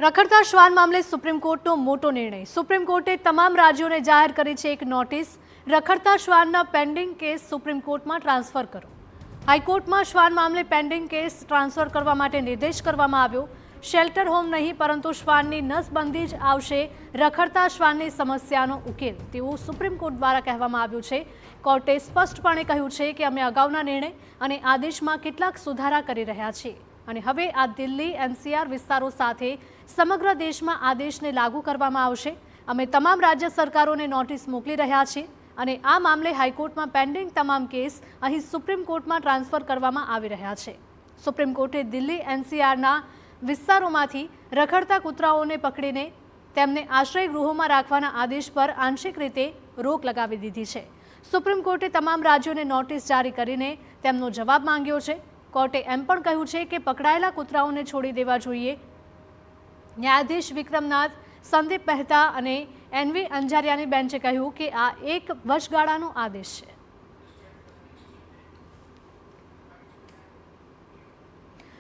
રખડતા શ્વાન મામલે સુપ્રીમ કોર્ટનો મોટો નિર્ણય। સુપ્રીમ કોર્ટે તમામ રાજ્યોને જાહેર કરી છે એક નોટિસ। રખડતા શ્વાનના પેન્ડિંગ કેસ સુપ્રીમ કોર્ટમાં ટ્રાન્સફર કરો। હાઈકોર્ટમાં શ્વાન મામલે પેન્ડિંગ કેસ ટ્રાન્સફર કરવા માટે નિર્દેશ કરવામાં આવ્યો। શેલ્ટર હોમ નહીં પરંતુ શ્વાનની નસબંધી જ આવશે રખડતા શ્વાનની સમસ્યાનો ઉકેલ તેવું સુપ્રીમ કોર્ટ દ્વારા કહેવામાં આવ્યું છે। કોર્ટે સ્પષ્ટપણે કહ્યું છે કે અમે અગાઉના નિર્ણય અને આદેશમાં કેટલાક સુધારા કરી રહ્યા છીએ અને હવે આ દિલ્હી એનસીઆર વિસ્તારો સાથે સમગ્ર દેશમાં આદેશને લાગુ કરવામાં આવશે। અમે તમામ રાજ્ય સરકારોને નોટિસ મોકલી રહ્યા છીએ અને આ મામલે હાઈકોર્ટમાં પેન્ડિંગ તમામ કેસ અહીં સુપ્રીમ કોર્ટમાં ટ્રાન્સફર કરવામાં આવી રહ્યા છે। સુપ્રીમ કોર્ટે દિલ્હી એનસીઆરના વિસ્તારોમાંથી રખડતા કૂતરાઓને પકડીને તેમને આશ્રય ગૃહોમાં રાખવાના આદેશ પર આંશિક રીતે રોક લગાવી દીધી છે। સુપ્રીમ કોર્ટે તમામ રાજ્યોને નોટિસ જારી કરીને તેમનો જવાબ માંગ્યો છે। કોર્ટે એમ પણ કહ્યું છે કે પકડાયેલા કૂતરાઓને છોડી દેવા જોઈએ। ન્યાયાધીશ વિક્રમનાથ, સંદીપ મહેતા અને એનવી અંજારિયાની બેન્ચે કહ્યું કે આ એક વચગાળાનો આદેશ છે।